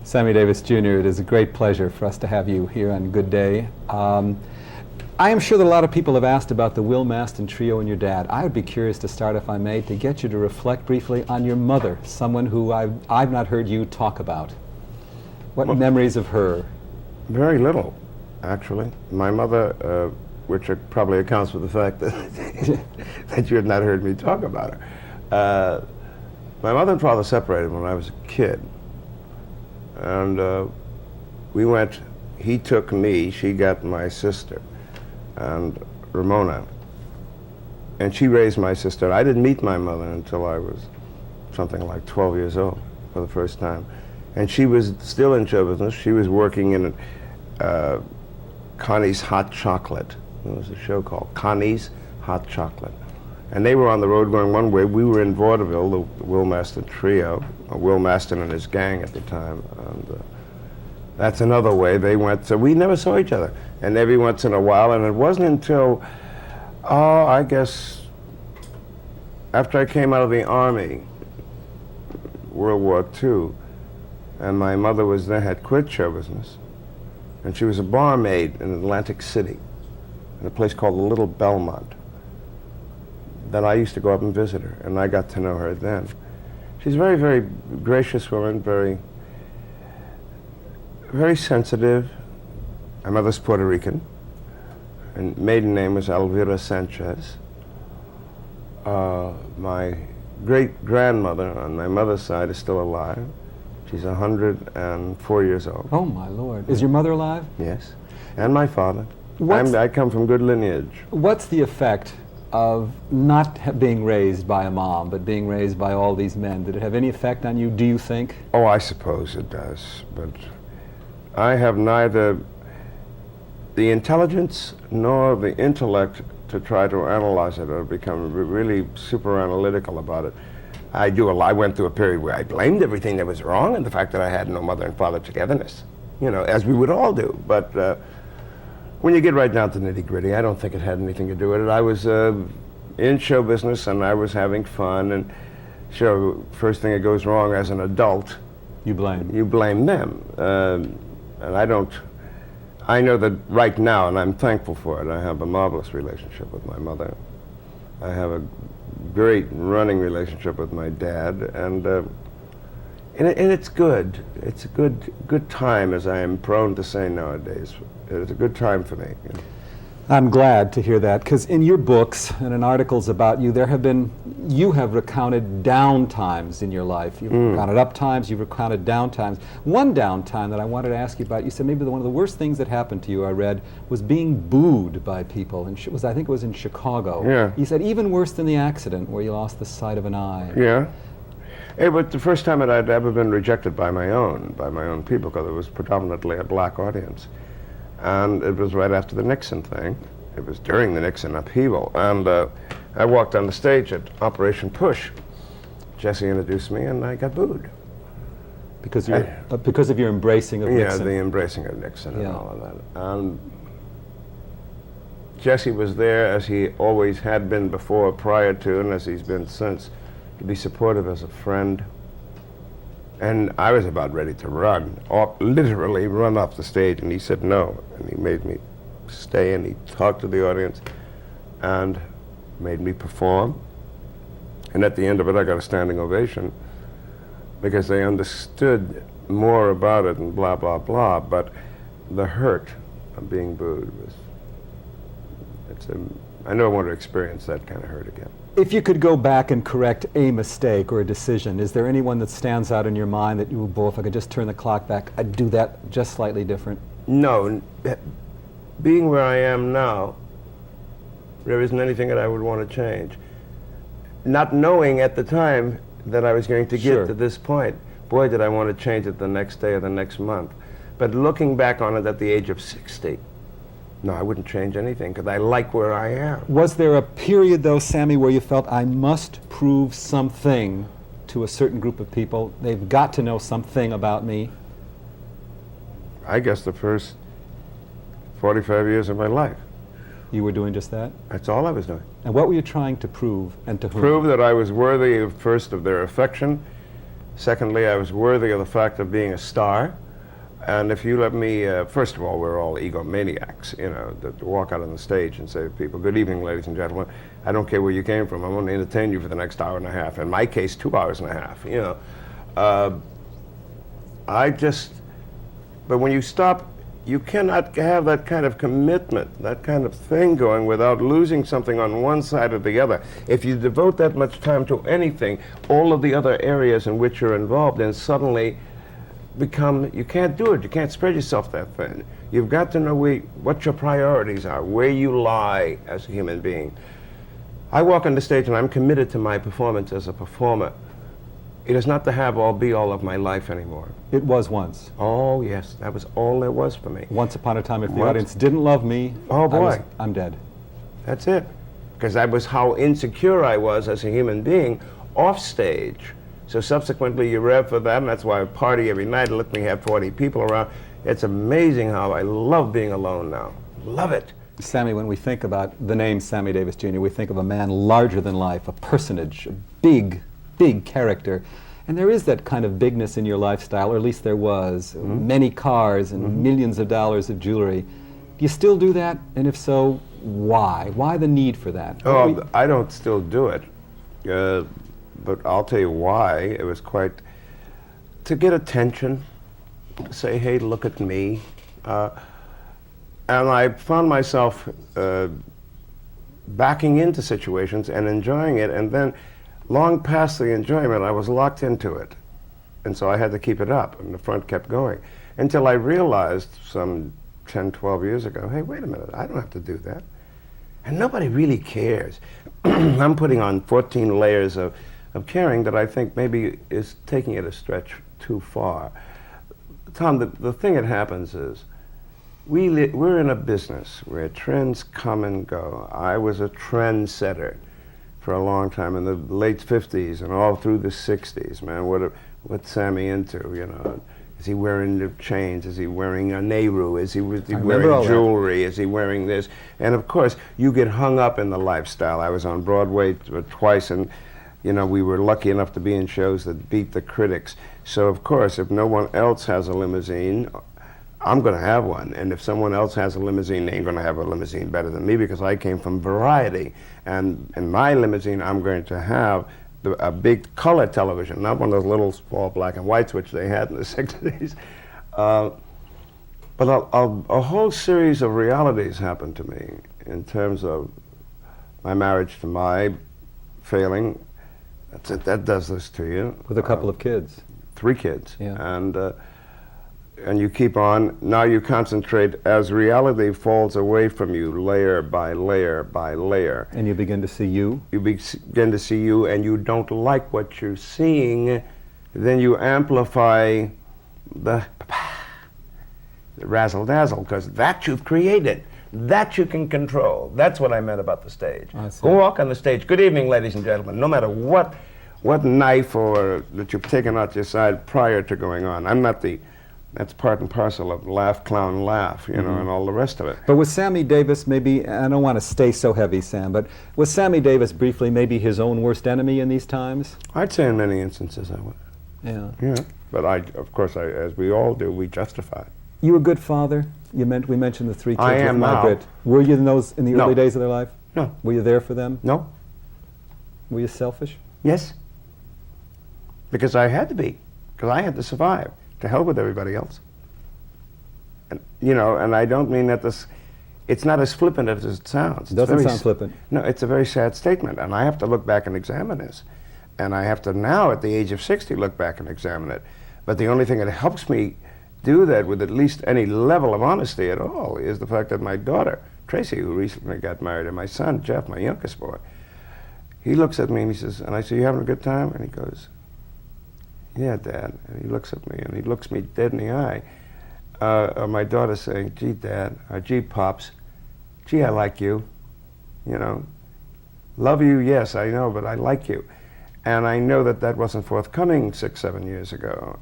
Sammy Davis Jr., it is a great pleasure for us to have you here on Good Day. I am sure that a lot of people have asked about the Will Maston Trio and your dad. I would be curious to start, if I may, to get you to reflect briefly on your mother, someone who I've not heard you talk about. What memories of her? Very little, actually. My mother, which probably accounts for the fact that, that you had not heard me talk about her. My mother and father separated when I was a kid. And we went, he took me, she got my sister, and Ramona. And she raised my sister. I didn't meet my mother until I was something like 12 years old for the first time. And she was still in show business. She was working in Connie's Hot Chocolate. There was a show called Connie's Hot Chocolate. And they were on the road going one way. We were in vaudeville, the Will Maston Trio, Will Maston and his gang at the time. And that's another way they went. So we never saw each other. And every once in a while, and it wasn't until, I guess, after I came out of the Army, World War II, and my mother was then had quit show business, and she was a barmaid in Atlantic City, in a place called the Little Belmont. That I used to go up and visit her, and I got to know her then. She's a very, very gracious woman, very, very sensitive. My mother's Puerto Rican, and maiden name was Elvira Sanchez. My great-grandmother on my mother's side is still alive. She's 104 years old. Oh, my Lord. Is your mother alive? Yes, and my father. I come from good lineage. What's the effect of not being raised by a mom, but being raised by all these men? Did it have any effect on you, do you think? Oh, I suppose it does, but I have neither the intelligence nor the intellect to try to analyze it or become really super analytical about it. I went through a period where I blamed everything that was wrong and the fact that I had no mother and father togetherness, you know, as we would all do. But when you get right down to nitty-gritty, I don't think it had anything to do with it. I was in show business and I was having fun, and sure, first thing that goes wrong as an adult, you blame. You blame them. And I know that right now, and I'm thankful for it, I have a marvelous relationship with my mother. I have a great running relationship with my dad, and it's good. It's a good time, as I am prone to say nowadays. It's a good time for me. You know. I'm glad to hear that, because in your books and in articles about you, you have recounted down times in your life. You've recounted up times, you've recounted down times. One down time that I wanted to ask you about, you said maybe one of the worst things that happened to you, I read, was being booed by people. And I think it was in Chicago. Yeah. You said even worse than the accident where you lost the sight of an eye. Yeah. It was the first time that I'd ever been rejected by my own people, because it was predominantly a black audience. And it was right after the Nixon thing. It was during the Nixon upheaval. And I walked on the stage at Operation Push. Jesse introduced me, and I got booed. Because of your embracing of Nixon? Yeah, the embracing of Nixon and all of that. And Jesse was there, as he always had been before, prior to, and as he's been since, to be supportive as a friend. And I was about ready to run, literally run off the stage, and he said no. And he made me stay, and he talked to the audience and made me perform. And at the end of it, I got a standing ovation because they understood more about it and blah, blah, blah. But the hurt of being booed was, I never want to experience that kind of hurt again. If you could go back and correct a mistake or a decision, is there anyone that stands out in your mind that you, boy, if I could just turn the clock back, I'd do that just slightly different? No. Being where I am now, there isn't anything that I would want to change. Not knowing at the time that I was going to get to this point, boy, did I want to change it the next day or the next month. But looking back on it at the age of 60, no, I wouldn't change anything, because I like where I am. Was there a period, though, Sammy, where you felt, I must prove something to a certain group of people? They've got to know something about me. I guess the first 45 years of my life. You were doing just that? That's all I was doing. And what were you trying to prove, and to whom? Prove that I was worthy, first, of their affection, Secondly, I was worthy of the fact of being a star. And if you let me, first of all, we're all egomaniacs, you know, that walk out on the stage and say to people, good evening, ladies and gentlemen. I don't care where you came from. I'm going to entertain you for the next hour and a half. In my case, 2 hours and a half, you know. But when you stop, you cannot have that kind of commitment, that kind of thing going without losing something on one side or the other. If you devote that much time to anything, all of the other areas in which you're involved in suddenly become, you can't do it. You can't spread yourself that thin. You've got to know what your priorities are, where you lie as a human being. I walk on the stage and I'm committed to my performance as a performer. It is not the have-all, be-all of my life anymore. It was once. Oh, yes, that was all there was for me. Once upon a time, if the audience didn't love me, oh boy, I'm dead. That's it. Because that was how insecure I was as a human being off stage. So subsequently, you rev for that, and that's why I party every night and let me have 40 people around. It's amazing how I love being alone now. Love it. Sammy, when we think about the name Sammy Davis Jr., we think of a man larger than life, a personage, a big character. And there is that kind of bigness in your lifestyle, or at least there was. Many cars and millions of dollars of jewelry. Do you still do that? And if so, why? Why the need for that? Oh, I don't still do it. But I'll tell you why. It was quite to get attention, say, hey, look at me. And I found myself backing into situations and enjoying it, and then long past the enjoyment, I was locked into it. And so I had to keep it up, and the front kept going. Until I realized some 10, 12 years ago, hey, wait a minute, I don't have to do that. And nobody really cares. I'm putting on 14 layers of caring that I think maybe is taking it a stretch too far. Tom, the thing that happens is, we're in a business where trends come and go. I was a trendsetter for a long time in the late 50s and all through the 60s, man. What's Sammy into, you know? Is he wearing the chains? Is he wearing a Nehru? Is he wearing jewelry? Is he wearing this? And of course, you get hung up in the lifestyle. I was on Broadway twice, and you know, we were lucky enough to be in shows that beat the critics. So of course, if no one else has a limousine, I'm going to have one. And if someone else has a limousine, they ain't going to have a limousine better than me, because I came from variety. And in my limousine, I'm going to have a big color television, not one of those little small black and whites which they had in the 60s. But a whole series of realities happened to me in terms of my marriage to my failing. That's it, that does this to you. With a couple of kids. 3 kids. Yeah. And you keep on. Now you concentrate as reality falls away from you, layer by layer by layer. And you begin to see you. You begin to see you, and you don't like what you're seeing. Then you amplify the razzle-dazzle, because that you've created. That you can control. That's what I meant about the stage. Go walk on the stage. Good evening, ladies and gentlemen. No matter what knife or that you've taken out your side prior to going on. I'm not the. That's part and parcel of laugh, clown, laugh, you know, and all the rest of it. But was Sammy Davis maybe, I don't want to stay so heavy, Sam, but was Sammy Davis briefly maybe his own worst enemy in these times? I'd say in many instances I would. Yeah. Yeah. But of course, as we all do, we justify it. You a good father? We mentioned the 3 kids I am with Margaret. now. Were you in the No. early days of their life? No. Were you there for them? No. Were you selfish? Yes. Because I had to be. Because I had to survive. To hell with everybody else. And, you know, and I don't mean that it's not as flippant as it sounds. It doesn't sound flippant. No, it's a very sad statement, and I have to look back and examine this. And I have to now, at the age of 60, look back and examine it. But the only thing that helps me do that with at least any level of honesty at all is the fact that my daughter, Tracy, who recently got married, and my son, Jeff, my youngest boy, he looks at me and he says, and I say, you having a good time? And he goes, yeah, Dad. And he looks at me and he looks me dead in the eye. My daughter saying, gee, Dad, or gee, Pops, gee, I like you, you know. Love you, yes, I know, but I like you. And I know that that wasn't forthcoming 6, 7 years ago.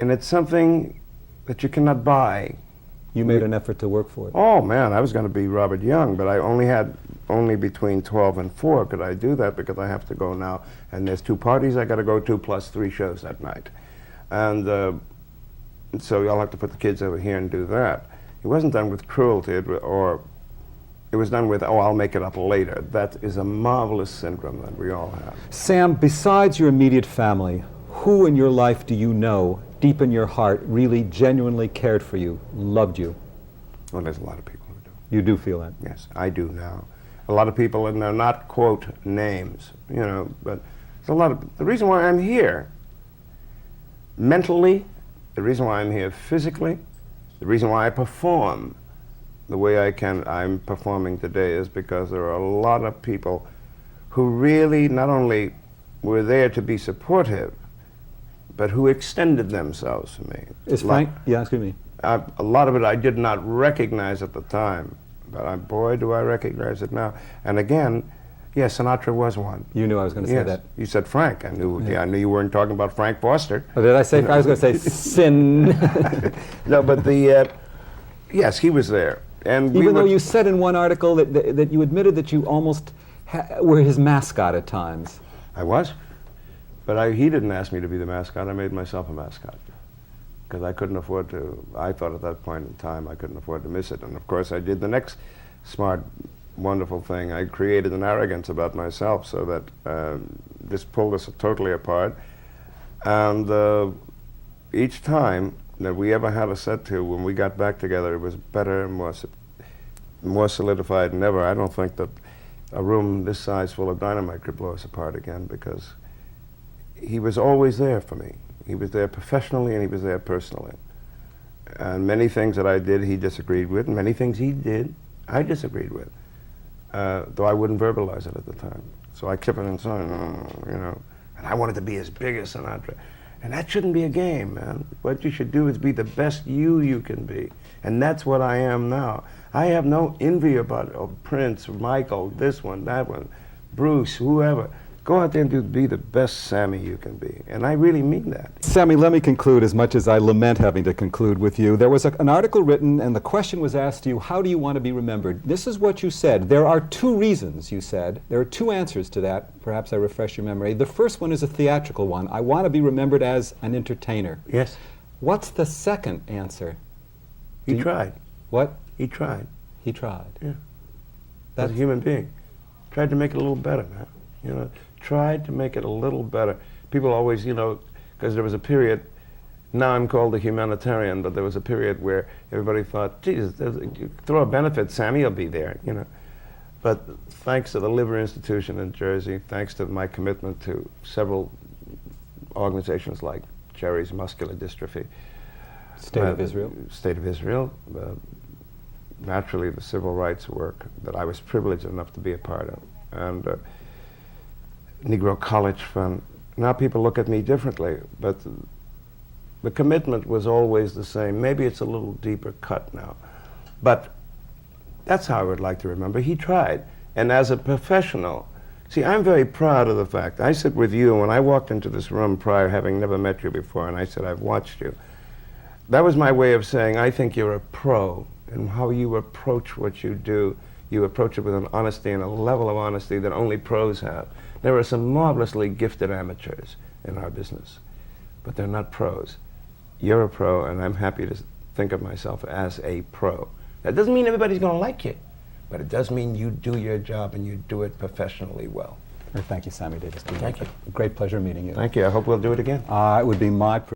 And it's something that you cannot buy. You made an effort to work for it. Oh, man, I was going to be Robert Young, but I only had only between 12 and 4 could I do that, because I have to go now, and there's 2 parties I got to go to, plus 3 shows that night. And so I'll have to put the kids over here and do that. It wasn't done with cruelty, or it was done with, oh, I'll make it up later. That is a marvelous syndrome that we all have. Sam, besides your immediate family, who in your life do you know, deep in your heart, really genuinely cared for you, loved you? Well, there's a lot of people who do. You do feel that? Yes, I do now. A lot of people, and they're not, quote, names, you know, but there's a lot of, the reason why I'm here, mentally, the reason why I'm here physically, the reason why I perform the way I'm performing today, is because there are a lot of people who really not only were there to be supportive, but who extended themselves to me. Is Frank? Yeah, excuse me. A lot of it I did not recognize at the time, but boy, do I recognize it now. And again, yes, Sinatra was one. You knew I was going to say that. You said Frank. I knew. Yeah, I knew you weren't talking about Frank Foster. Oh, did I say? I was going to say Sin. No, but yes, he was there. And even though you said in one article that you admitted that you almost were his mascot at times. I was, but he didn't ask me to be the mascot. I made myself a mascot, because I couldn't afford to. I thought at that point in time I couldn't afford to miss it. And of course I did the next smart, wonderful thing. I created an arrogance about myself, so that this pulled us totally apart. And each time that we ever had a set to, when we got back together, it was better and more solidified than ever. I don't think that a room this size full of dynamite could blow us apart again, because he was always there for me. He was there professionally and he was there personally. And many things that I did he disagreed with, and many things he did I disagreed with, though I wouldn't verbalize it at the time. So I kept it inside, you know, and I wanted to be as big as Sinatra. And that shouldn't be a game, man. What you should do is be the best you can be. And that's what I am now. I have no envy about Prince, Michael, this one, that one, Bruce, whoever. Go out there and be the best Sammy you can be. And I really mean that. Sammy, let me conclude, as much as I lament having to conclude with you. There was an article written, and the question was asked to you, how do you want to be remembered? This is what you said. There are 2 reasons, you said. There are 2 answers to that. Perhaps I refresh your memory. The first one is a theatrical one. I want to be remembered as an entertainer. Yes. What's the second answer? He tried. What? He tried. He tried. Yeah. As a human being. Tried to make it a little better, man. You know, tried to make it a little better. People always, you know, because there was a period, now I'm called a humanitarian, but there was a period where everybody thought, Jesus, throw a benefit, Sammy will be there, you know. But thanks to the Liver Institution in Jersey, thanks to my commitment to several organizations like Jerry's Muscular Dystrophy. State of Israel. State of Israel. Naturally, the civil rights work that I was privileged enough to be a part of. And Negro College Fund. Now people look at me differently, but the commitment was always the same. Maybe it's a little deeper cut now, but that's how I would like to remember. He tried, and as a professional, see, I'm very proud of the fact. I sit with you, and when I walked into this room prior, having never met you before, and I said, I've watched you, that was my way of saying, I think you're a pro, and how you approach what you do, you approach it with an honesty and a level of honesty that only pros have. There are some marvelously gifted amateurs in our business, but they're not pros. You're a pro, and I'm happy to think of myself as a pro. That doesn't mean everybody's going to like you, but it does mean you do your job and you do it professionally well. Thank you, Sammy Davis Jr. Thank you. Great pleasure meeting you. Thank you. I hope we'll do it again. It would be my